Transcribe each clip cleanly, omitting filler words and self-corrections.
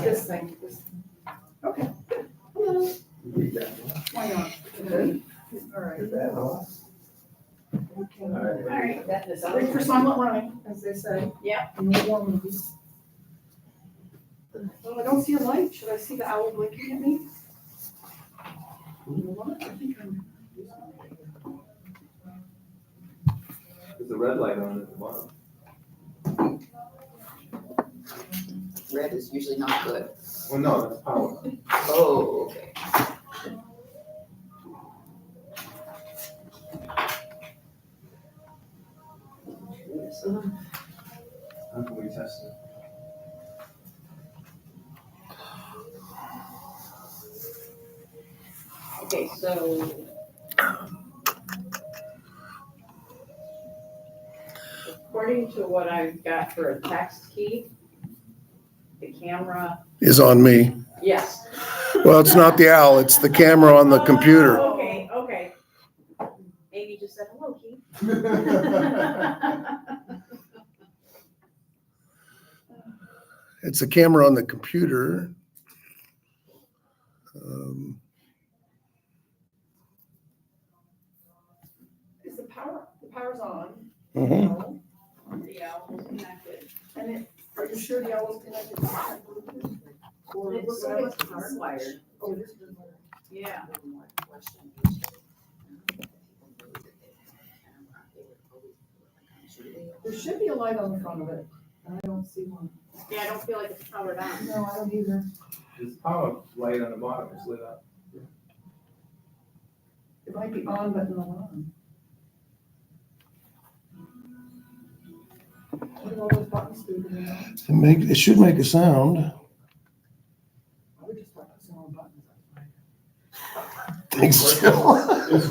this thing. Okay. Hello. Why not? All right. All right, that is all. Wait for silent running, as they say. Yeah. In the war movies. Oh, I don't see a light. Should I see the owl blinking at me? You know what? I think I'm. There's a red light on at the bottom. Red is usually not good. Well, no, that's power. Oh, okay. How can we test it? Okay, so. According to what I've got for a text key, the camera, Is on me. yes. Well, it's not the owl, it's the camera on the computer. Okay, okay. Amy just said hello, Keith. It's the camera on the computer. Is the power's on? Mhm. The owl's connected. And it, are you sure the owl's connected to that Bluetooth? Or It looks like it's hardwired. Oh, it is hardwired. Yeah. There should be a light on the front of it, and I don't see one. Yeah, I don't feel like it's powered on. No, I don't either. There's power light on the bottom, it's lit up. It might be on, but not on. What do all those buttons do? Do you know? It should make a sound. I would just like to see all the buttons. Think so. Is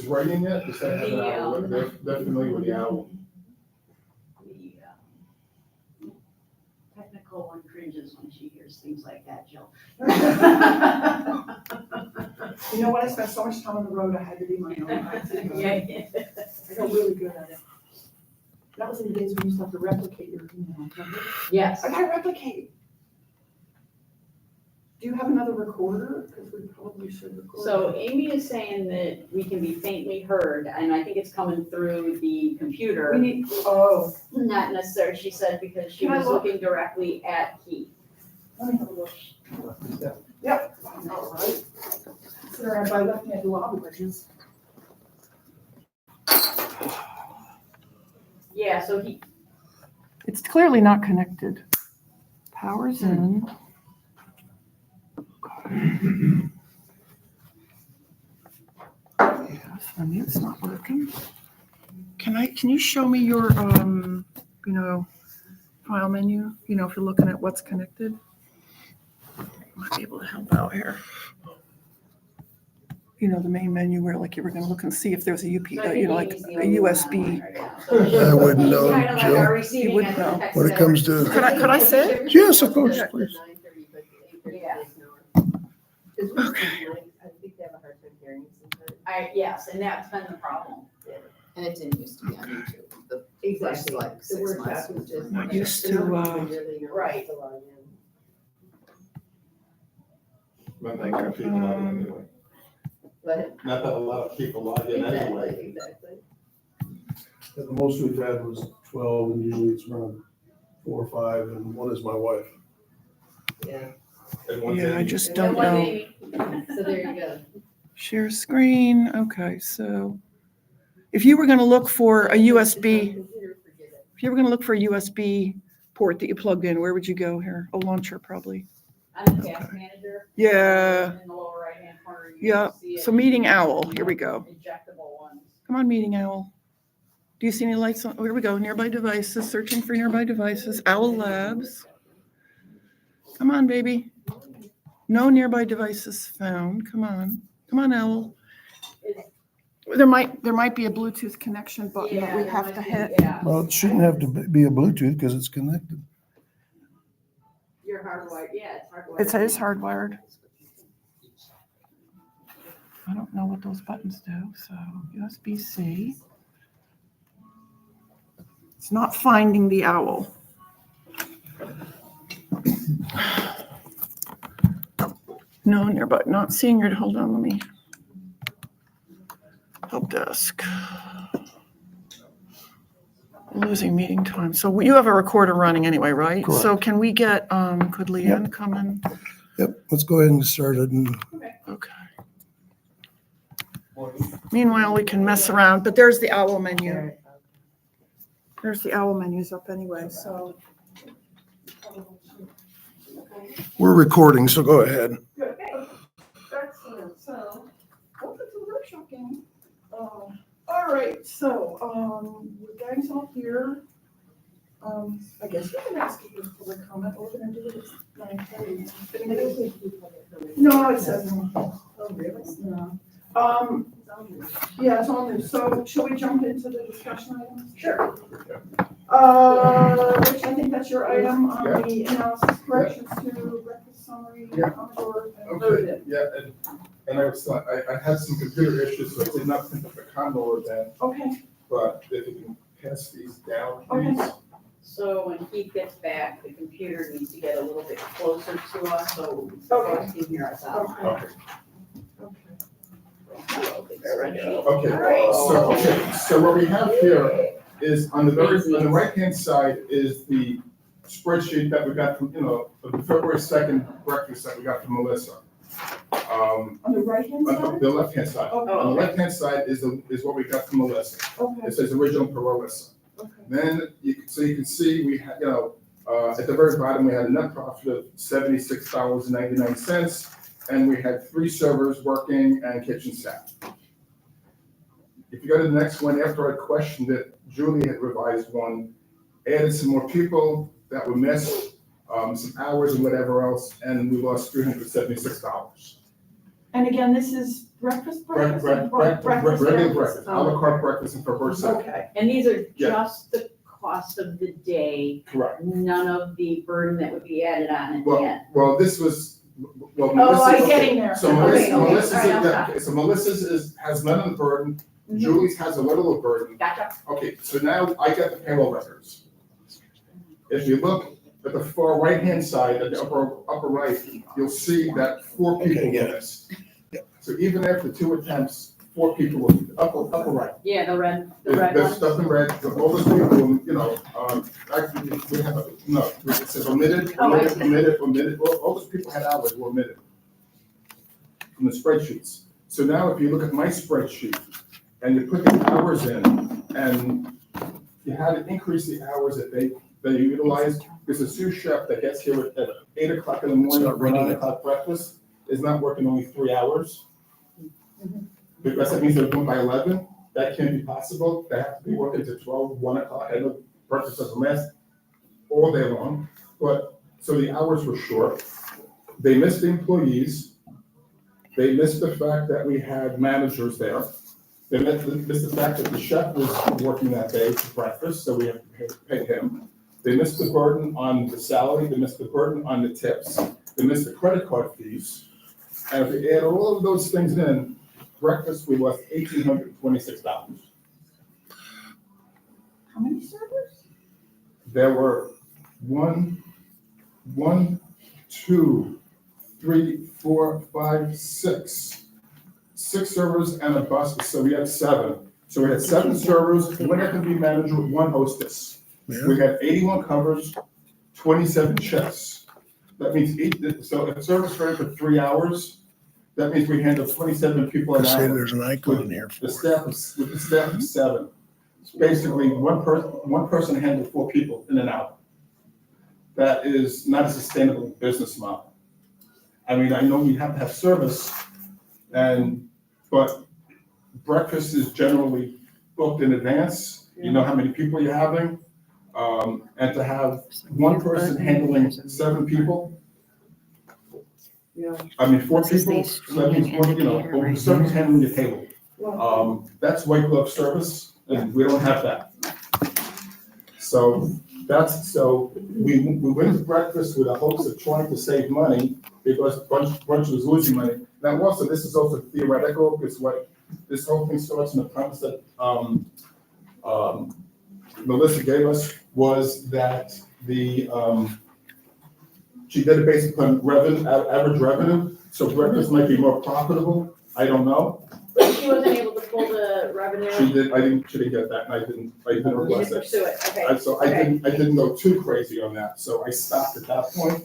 writing it? Does that have an owl? They're familiar with the owl. The technical one cringes when she hears things like that, Jill. You know what? I spent so much time on the road, I had to be my own. Yeah, yeah. I got really good at it. That was in the days when you used to have to replicate your email. Remember? Yes. I gotta replicate. Do you have another recorder? Because we probably should record. So Amy is saying that we can be faintly heard, and I think it's coming through the computer. We need, oh, Not necessarily, she said, because she Can I was look? looking directly at Keith. let me have a look. Yep. All right. Consider by looking at the lobby bridges. Yeah, so he, It's clearly not connected. Power's in. Yes, I mean, it's not working. Can you show me your, file menu? You know, if you're looking at what's connected? Might be able to help out here. You know, the main menu where like you were gonna look and see if there's a UP, so I think like Amy's the a only one USB. on right now. So she's I wouldn't know, kind of like Jill. our receiving wouldn't end of know. text When it comes to, Could I sit? yes, of course, please. Yeah. Okay. I think they have a hard time hearing sometimes. Yes, and that's been the problem. And it didn't used to be on YouTube. The Exactly. like The 6 word months. pass was just. Not used they don't to, even really know right. how to log in. Not that many people log in anyway. But Not that a lot of people log in anyway. exactly. The most we've had was 12, and usually it's around 4 or 5, and one is my wife. Yeah. Everyone's Yeah, I in. just And don't one know. Amy- So there you go. Share screen, okay, so if you were gonna look for a USB, Computer, forget it. if you were gonna look for a USB port that you plugged in, where would you go here? A launcher, probably. On the task manager. Yeah. In the lower right-hand corner. you Yeah, can see it. so Meeting Owl, here we go. Injectable ones. Come on, Meeting Owl. Do you see any lights on? Oh, here we go, nearby devices, searching for nearby devices, Owl Labs. Come on, baby. No nearby devices found, come on, Owl. Is- There might be a Bluetooth connection button that Yeah, we there have might to be- hit. Yeah, Well, it shouldn't have to be a Bluetooth because it's connected. you're hardwired, yeah, it's hardwired. It says hardwired. I don't know what those buttons do, so USB-C. It's not finding the owl. No nearby, not seeing your, hold on, let me. Help desk. Losing meeting time. So you have a recorder running anyway, right? Correct. So can we get, could Leanne come in? Yep, let's go ahead and get started. And Okay. Meanwhile, we can mess around, but there's the owl menu. There's the owl menus up anyway, so. we're recording, so go ahead. Good. Excellent. So, welcome to the workshop game. All right, so, the gang's all here. I guess we can ask you for public comment. What we're gonna do is 9:30. No, it says. Oh, really? No. Yeah, it's all new. So, shall we jump into the discussion items? Sure. Rich, I think that's your item on the analysis corrections to breakfast summary, Yeah. Commodore, and Okay, Vernon. yeah, and I had some computer issues, so I did not print up the Commodore then, Okay, but if you can pass these down, Okay. please. So when Keith gets back, the computer needs to get a little bit closer to us, so Okay. folks can hear us out. okay, Okay, okay. There we go. okay, so what we have here is on the right-hand side is the spreadsheet that we got from, of the February 2nd breakfast that we got from Melissa. On the right-hand On side? the left-hand side. Okay, On the left-hand side is what we got from Melissa. okay, It says original per Melissa. okay. Then you can see we had, at the very bottom, we had a net profit of $76.99, and we had 3 servers working and kitchen staff. If you go to the next one, after I questioned it, Julie had revised one, added some more people that were missed, some hours and whatever else, and we lost $376. And again, this is breakfast? Regular breakfast, a la carte breakfast and for her set. Okay, And these are Yeah. just the cost of the day, Correct. none of the burden that would be added on at the end. Well, this was, well, oh, Melissa. I'm okay, getting there. So Okay, Melissa's, okay, all right, yeah, okay, so Melissa's has none of the burden, Mhm. Julie's has a little of burden. Gotcha. Okay, so now I got the payroll records. If you look at the far right-hand side, at the upper right, you'll see that 4 people were missed. So even after 2 attempts, 4 people were, upper right. Yeah, the red There's one. stuff in red, all those people, actually, we have, it says omitted, all those people had hours were omitted from the spreadsheets. So now if you look at my spreadsheet and you put the hours in and you had to increase the hours that they utilize, because the sous chef that gets here at 8 o'clock in the morning Start for reading 9 it. o'clock breakfast is not working only 3 hours. Because that means they're going by 11, that can't be possible, they have to be working to 12, 1 o'clock, I know breakfast doesn't last all day long, but, so the hours were short. They missed the employees, they missed the fact that we had managers there, they missed the fact that the chef was working that day for breakfast, so we have to pay him. They missed the burden on the salary, they missed the burden on the tips, they missed the credit card fees. And if we add all of those things in, breakfast, we lost $1,826. How many servers? There were 1, 2, 3, 4, 5, 6. 6 servers and a bus, so we had 7. So we had 7 servers, 1 F&B manager with 1 hostess. We had 81 covers, 27 chefs. That means so if service ran for 3 hours, that means we handled 27 people an I see hour. there's an icon here. The staff with the staff of 7. Basically, one person handled 4 people in an hour. That is not a sustainable business model. I mean, I know we have to have service, but breakfast is generally booked in advance. You know how many people you're having, and to have one person handling 7 people. Yeah. I mean, 4 This is people, the so that means one, indicator right someone's here. handling your table. Well, That's white glove service, and we don't have that. So we went to breakfast with the hopes of trying to save money because brunch was losing money. Now also, this is also theoretical, because what this whole thing starts in the premise that Melissa gave us was that she did it based upon revenue, average revenue, so breakfast might be more profitable, I don't know. But she wasn't able to pull the revenue, She didn't get that, and I didn't didn't request it. pursue it, okay. So I didn't go too crazy on that, so I stopped at that point.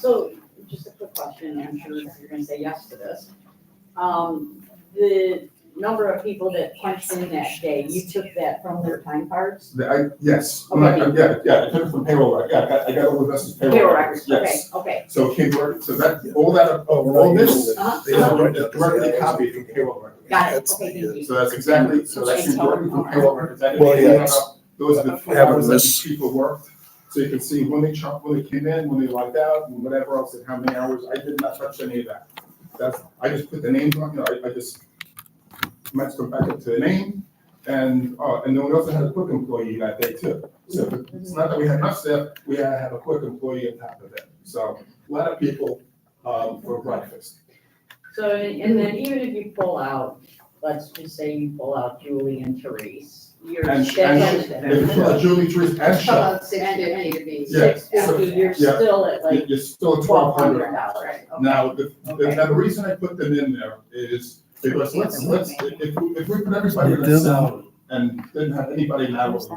So, just a quick question, I'm sure you're gonna say yes to this. The number of people that punched in that day, you took that from their time cards? Yes, Okay. I took it from payroll, I got all the Vestas payroll Payroll records, records, yes. okay. So it came direct, so that, all that, all this, Uh-huh. They don't write is that directly down. copied from payroll records. Got it, okay, thank you. So that's exactly, so that came directly from payroll records. I didn't Well, make yeah, that it's- up. Those are the Having hours that this- these people worked. So you can see when they came in, when they logged out, and whatever else, and how many hours. I did not touch any of that. I just put the names on, I just matched them back up to the name. And then we also had a quick employee that day too. So it's not that we had enough staff, we had to have a quick employee on top of it. So a lot of people, for breakfast. So, and then even if you pull out, let's just say you pull out Julie and Therese, you're. And that's- if you Julie, Teresa, and How Chef, about 650 to be? Yeah. 650, you're Yeah. still at like you're still at $1,200. $1,200. Now, Okay. now the reason I put them in there is because if we put everybody in What a did salary and didn't have anybody in hourly,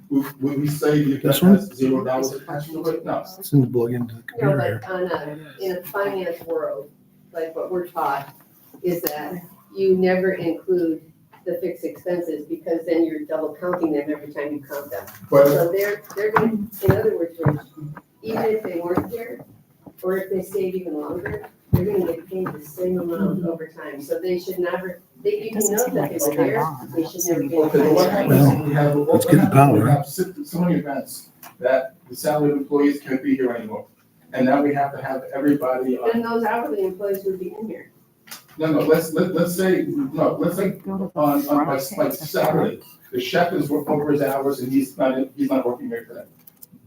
would we say you This can one? have $0 attached to it? No. It's in the plug into the No, computer here. but in a finance world, like what we're taught, is that you never include the fixed expenses, because then you're double counting them every time you count them. But, So they're going, in other words, Rich, even if they weren't here, or if they stayed even longer, they're gonna get paid the same amount over time. So they should never, you can know that they were there, they should never get okay, but what paid. happens if we have, let's get the power. we have so many events that the salaried employees can't be here anymore. And now we have to have everybody on. Then those hourly employees would be in here. No, let's say on like Saturday, the chef is working over his hours and he's not working here today.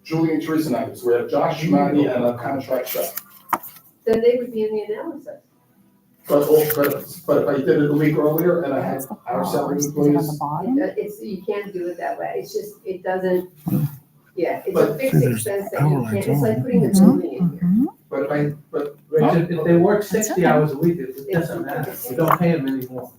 Julie and Teresa and I, so we have Josh, Shimani, and a contract chef. Then they would be in the analysis. But if I did it a week earlier and I had our salary employees, You can't do it that way. It's just, it doesn't, yeah, it's a But- fixed expense that you can't, it's like putting a building in here. but Rich, if they work 60 hours a week, it doesn't matter, we don't pay them anymore.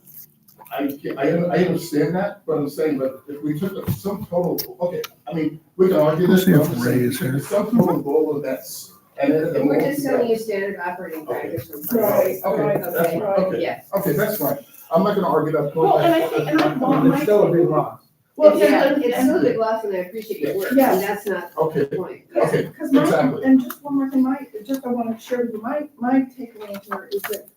I understand that, but I'm saying, but if we took the sum total, okay, I mean, we can argue this, Let's see but if I'm just Ray saying, is here. the sum total of all of that's, and then the And we're more. just telling you standard operating practice. from Right, finance. okay, that's Okay, fine, okay, yeah. okay, that's fine. I'm not gonna argue that point. Well, and I think, and I want It's my. still a big loss. Well, Yeah, and, it's still a big loss, and I appreciate your work, and Yes. that's not Okay, the point. okay, Because my, exactly. and just one more thing, I want to share with you, my takeaway here is that,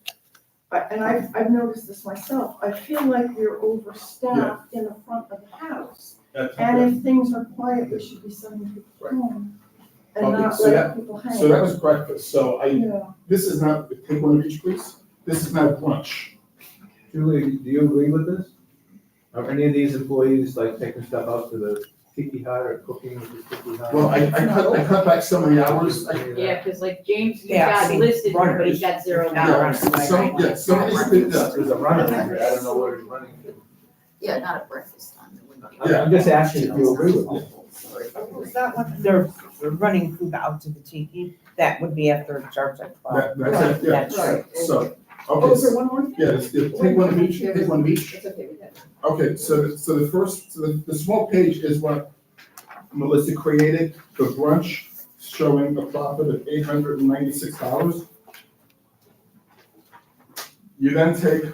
and I've noticed this myself, I feel like we're overstaffed in the front of the house. That's And okay. if things are quiet, we should be sending people Right. home and Okay, not so letting people hang. So that was breakfast, so Yeah. this is not, take one of each, please. This is not brunch. Julie, do you agree with this? Are any of these employees like taking stuff out to the tiki hut or cooking with the tiki hut? Well, I cut back some of the hours. Yeah, because like James, he's Yeah, got see, listed here, but he's runners. got $0. Yeah, some of these, There's a runner there, I don't know where he's running to. Yeah, not at breakfast time, it wouldn't be. I'm just asking if you agree with it. Is that what they're running food out to the tiki? That would be after it starts at 12. That's it, yeah, That's right. so, Oh, is there okay, one more thing? yeah, take one of each, take one of each. It's okay with that. Okay, so the small page is what Melissa created, the brunch, showing a profit of $896. You then take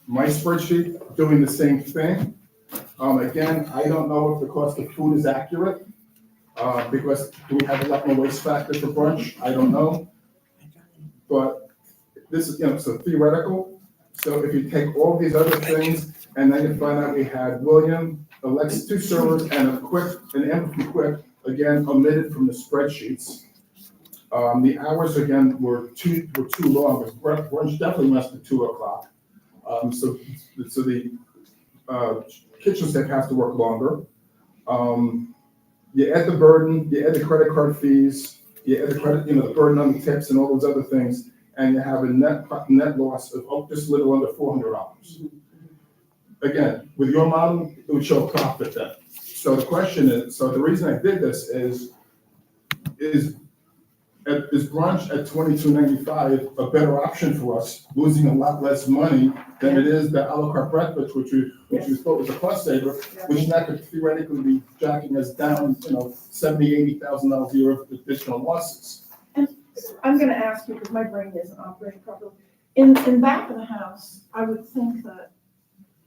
my spreadsheet, doing the same thing. Again, I don't know if the cost of food is accurate, because do we have a lot more waste factor for brunch? I don't know. But this is, so theoretical. So if you take all these other things, and then you find out we had William, Alexa, 2 servers, and an empty quick, again, omitted from the spreadsheets. The hours, again, were too long, brunch definitely must be 2 o'clock. So the kitchen staff has to work longer. You add the burden, you add the credit card fees, you add the credit, the burden on the tips and all those other things, and you have a net loss of just a little under $400. Again, with your model, it would show a profit then. So the question is, so the reason I did this is is brunch at $22.95 a better option for us, losing a lot less money than it is the a la carte breakfast, which we thought was a cost saver, which now could theoretically be jacking us down, $70,000, $80,000 a year of additional losses. I'm gonna ask you, because my brain isn't operating properly. In back of the house, I would think that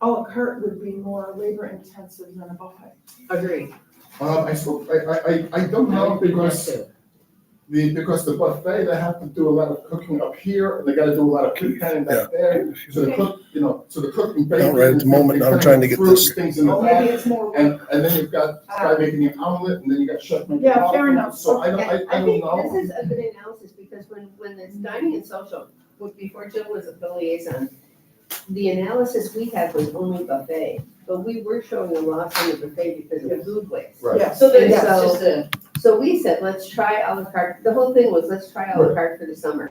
a la carte would be more labor intensive than a buffet. Agreed. I don't know because the buffet, they have to do a lot of cooking up here, and they gotta do a lot of pre-canning back there. So the cook, so the cooking. Not right at the moment, I'm trying to get this. Things in the Or maybe back, it's more. and then you've got guy making an omelet, and then you got chef making. Yeah, fair waffles. enough. So I don't think know. this is a good analysis, because when it's dining and social, before Jill was a liaison, the analysis we had was only buffet, but we were showing a loss on the buffet because of food waste. Right. Yes. So then it's Yeah. just a, So we said, let's try a la carte, the whole thing was, let's try a la carte for the summer,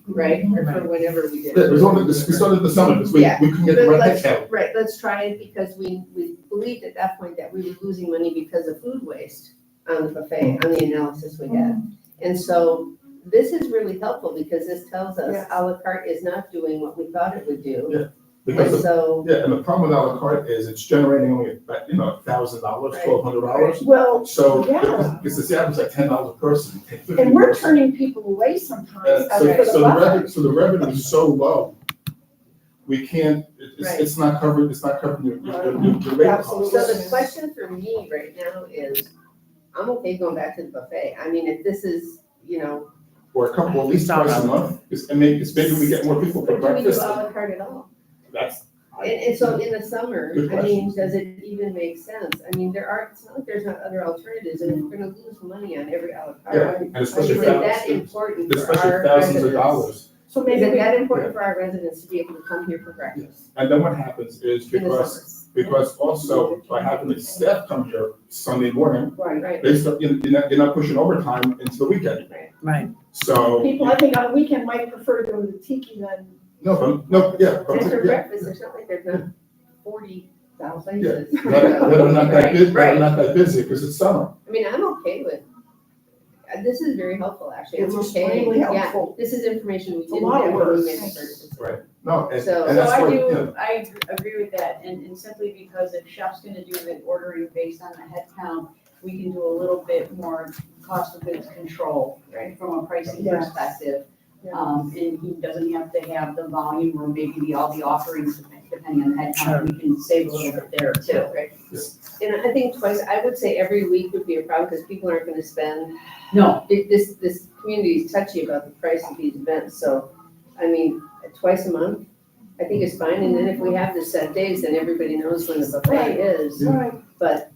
right? Or for whenever we did. Yeah, it was only, we started the summer, because we Yeah. couldn't get the But right let's- headcount. Right, let's try it, because we believed at that point that we were losing money because of food waste on the buffet, on the analysis we had. And so this is really helpful, because this tells us Yes. a la carte is not doing what we thought it would do. Yeah, Because And so, and the problem with a la carte is it's generating only about, $1,000, Right. $1,200. Well, So, yeah. because it's average like $10 a person. And we're turning people away sometimes So for the the buffet. revenue, is so low, we can't, it's not covered, your rate cost. Absolutely. so the question for me right now is, I'm okay going back to the buffet. I mean, if this is, Or a couple, at least twice a month, maybe we get more people for or do we do breakfast. a la carte at all? That's. And so in the summer, Good I mean, question. does it even make sense? I mean, it's not like there's not other alternatives, and if we're gonna lose money on every a la Yeah, carte. and Is especially it that thousands, important for especially our thousands of residents? dollars. So Is maybe it we, that important for our residents to be able to come here for breakfast And then what happens is in the because also by having the staff come here Sunday morning, summer? Right, they start, you're not pushing overtime into the weekend. Right. So, people, I think on a weekend might prefer to go to the tiki than. no, and for yeah. breakfast, it's not like there's not 40,000 Yeah, places. that are not that busy, Right. because it's summer. I mean, I'm okay with, this is very helpful, actually. I'm It's okay. extremely Yeah, helpful. This is information we It's a didn't lot of have when we work. made the purchase. Right. No, and So- and So that's I why, do, I agree with that, and simply because if chef's gonna do the ordering based on the head count, we can do a little bit more cost of goods control, right, from a pricing Yes. perspective. Yeah. And he doesn't have to have the volume or maybe all the offerings, depending on the head count, we can save a little bit there too. Right. And I think twice, I would say every week would be a problem, because people aren't gonna spend, No, this community is touchy about the price of these events, so, I mean, twice a month, I think is fine, and then if we have the set days, then everybody knows when the buffet is, Right. but,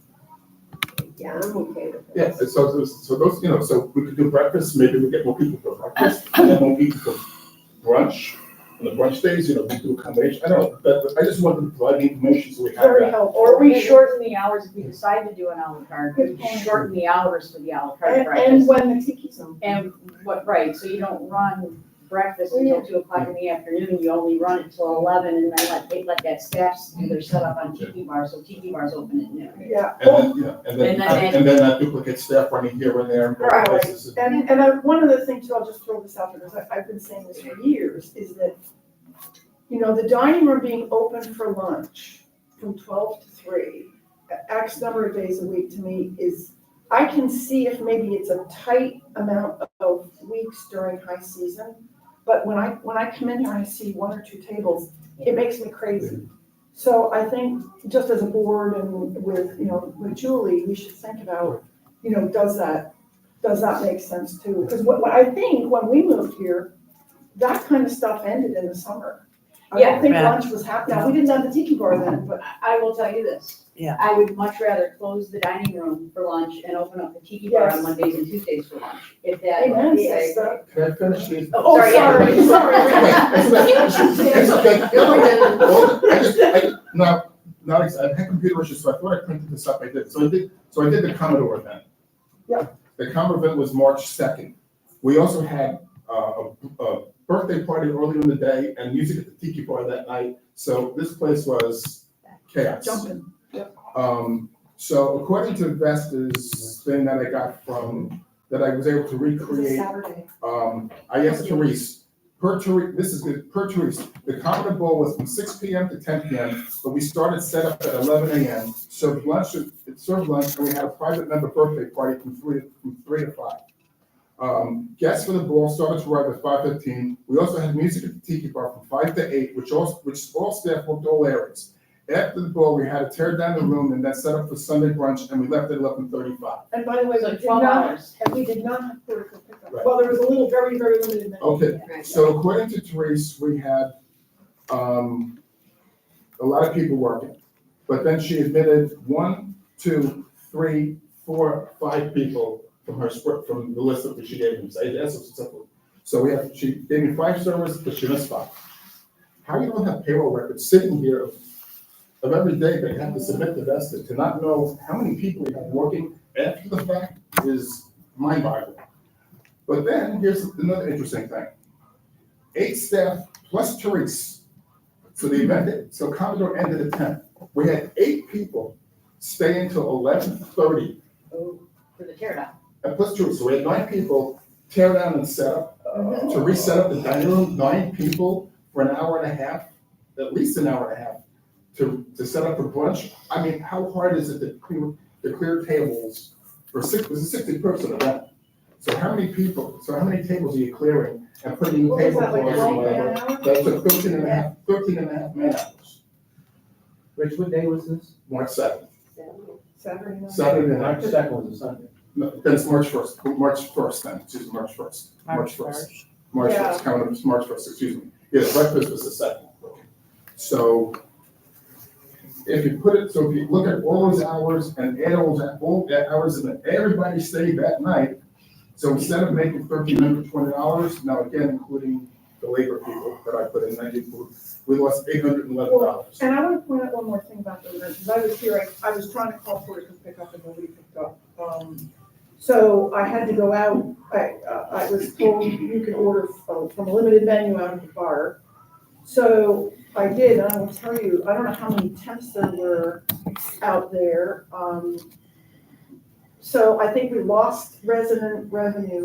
yeah, I'm okay with yeah, this. so those, so we could do breakfast, maybe we get more people for breakfast, and then more people for brunch. On the brunch days, we do a combination, I don't know, but I just wanted to provide the information so we have Very that. helpful. or we shorten the hours, if we decide to do an a la carte, Good we point. shorten the hours for the a la carte And breakfast. when the tiki's on. And right, so you don't run breakfast until 2 o'clock in the afternoon, you only run it till 11, and then let that staff do their setup on tiki bars, so tiki bars open at noon. Yeah. And then that duplicate staff running here and there. And both Right. places. One other thing too, I'll just throw this out there, because I've been saying this for years, is that, the dining room being open for lunch from 12 to 3, X number of days a week, to me is, I can see if maybe it's a tight amount of weeks during high season, but when I come in here and I see 1 or 2 tables, it makes me crazy. So I think just as a board and with Julie, we should think about, does that make sense too? Because what I think when we moved here, that kind of stuff ended in the summer. I don't think Yeah. lunch was happening. Now, we didn't have the tiki bar then, but I will tell you this. Yeah. I would much rather close the dining room for lunch and open up the tiki bar Yes. on Mondays and Tuesdays for lunch. If that. amen, if- sister. Can I finish this? Oh, sorry, It's sorry. okay. I had computer issues, so I thought I printed this up, I did. So I did the Commodore event. Yeah. The Commodore event was March 2nd. We also had a birthday party earlier in the day and music at the Tiki Bar that night. So this place was chaos. Jumping. So according to Vesta's thing that I got from that I was able to It's a recreate. Saturday. I asked Therese, this is good, per Therese, the Common Bowl was from 6 p.m. to 10 p.m., but we started setup at 11 a.m., served lunch, and we had a private member birthday party from 3 to 5. Guests for the ball started to arrive at 5:15. We also had music at the Tiki Bar from 5 to 8, which all staff worked all areas. After the ball, we had to tear down the room and then set up for Sunday brunch, and we left at 11:35. And by the way, So we did 12 not, hours. and we did not have portico pickup. Right. Well, there was a little, very, very limited menu. Okay, Right. so according to Therese, we had, a lot of people working. But then she admitted 1, 2, 3, 4, 5 people from her script, from the list that she gave me. So that's what's simple. So she gave me 5 servers, but she missed 5. How you don't have payroll records sitting here of every day that you have to submit the vested, to not know how many people you have working after the fact is mind-boggling. But then here's another interesting thing. 8 staff plus Therese. So the event, so Commodore ended at 10. We had 8 people stay until 11:30. Oh, for the tear down. And plus Therese, so we had 9 people tear down and set up, to reset up the dining room, 9 people for an hour and a half, at least an hour and a half, to set up for brunch. I mean, how hard is it to clear tables for it was a 60-person event. So how many tables are you clearing and putting What was table that, like cloths 12 and whatever? man hours? That took 13 and a half man hours. Rich, what day was this? March 7th, Saturday night. Saturday night. March 2nd was a Sunday. No, then it's March 1st then, excuse me, March 1st. March 1st. March Yeah. 1st, coming up, it's March 1st, excuse me. Yeah, breakfast was the 2nd. So if you look at all those hours and add all that hours and then everybody stayed that night, so instead of making $1,320, now again, including the labor people that I put in, we lost $811. And I want to point out one more thing about the event, because I was here, I was trying to call for it to pick up and nobody picked up. So I had to go out, I was told you can order from a limited menu out of the bar. So I did, and I will tell you, I don't know how many temps there were out there. So I think we lost resident revenue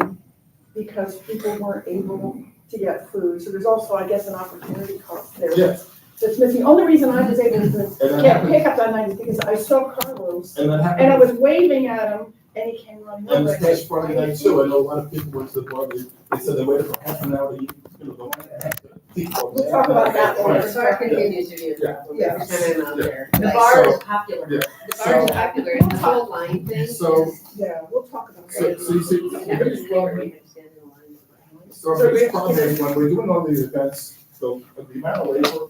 because people weren't able to get food. So there's also, I guess, an opportunity cost there. Yes, That's missing. Only reason I was able to and that get happened, pickup that night is because I saw Carlos and that and I happened, was waving at him and he came running and over. this past Friday night too, I know a lot of people went to the bar, they said they waited for half an hour to eat, the one and a half. We'll talk about that later. The bar continues to be a problem Yeah. every time I'm out there. The Like, bar so- is popular. Yeah. The bar is popular, and the whole line thing is. So- Yeah, we'll talk about So, that. so you see, the biggest problem, so So the biggest we- problem is when we're doing all these events, the amount of labor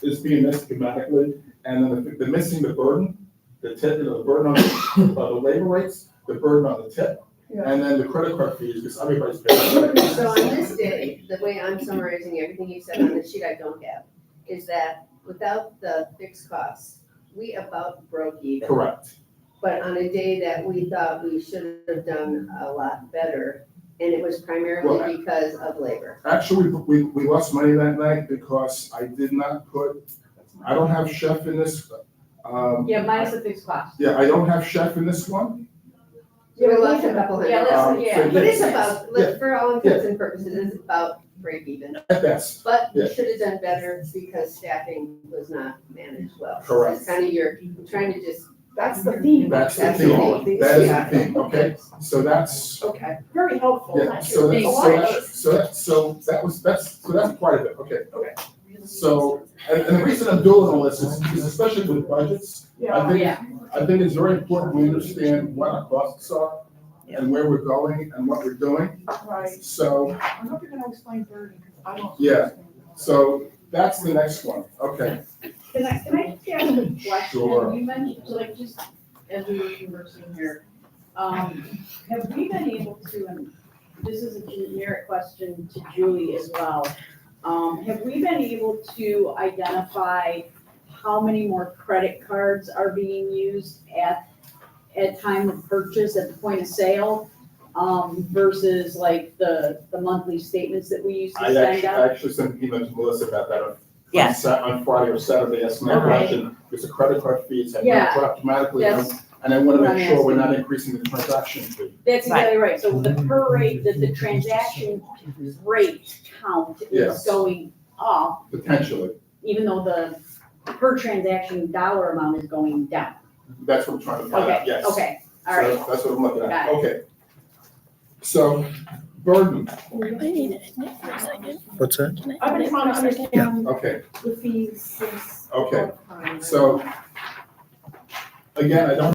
is being missed dramatically, and then the missing the burden, the tip, the burden on the labor rates, the burden on the tip, Yeah. and then the credit card fees, because everybody's paying. So on this day, the way I'm summarizing everything you said on the sheet I don't have, is that without the fixed costs, we about broke even. Correct. But on a day that we thought we should have done a lot better, and it was primarily because of labor. Actually, we lost money that night because I did not I don't have chef in this, Yeah, minus the fixed cost. yeah, I don't have chef in this one. So we lost a couple hundred. Yeah, Um, let's, yeah. But it's about, Yeah. for all intents and purposes, it's about break even. At best, But we Yeah. should have done better because staffing was not managed well. Correct. That's kind of I'm trying to just. That's the theme. that's the That's the thing, thing. that is Yeah. the thing, okay? So that's, Okay, very helpful. yeah, so that's part of it, okay. So, and the reason I'm doing all this is especially with budgets, Yeah. I think it's very important we understand what our costs are and where we're going and what we're doing. Right. So, I hope you're gonna explain burden, because I don't. Yeah. understand. so that's the next one, okay? Can I just ask a question? Sure. You mentioned, so like just as we were conversing here, have we been able to, and this is a generic question to Julie as well. Have we been able to identify how many more credit cards are being used at time of purchase, at the point of sale, versus like the monthly statements that we used to I send out? actually sent an email to Melissa about that Yes. on Friday or Saturday, asked my Okay. question, there's a credit card fees have Yeah. dropped dramatically. Yes. And I wanna What I'm make sure we're not asking. increasing the transaction fee. That's exactly right, so the per rate, the transaction rate count is Yes. going up, Potentially, even though the per transaction dollar amount is going down. that's what I'm trying to find out, Okay, yes. okay, all right. So that's what I'm looking Got at, it. okay. So, burden, What's that? I've been trying to understand okay, the fees since. Okay. time. so, again, I don't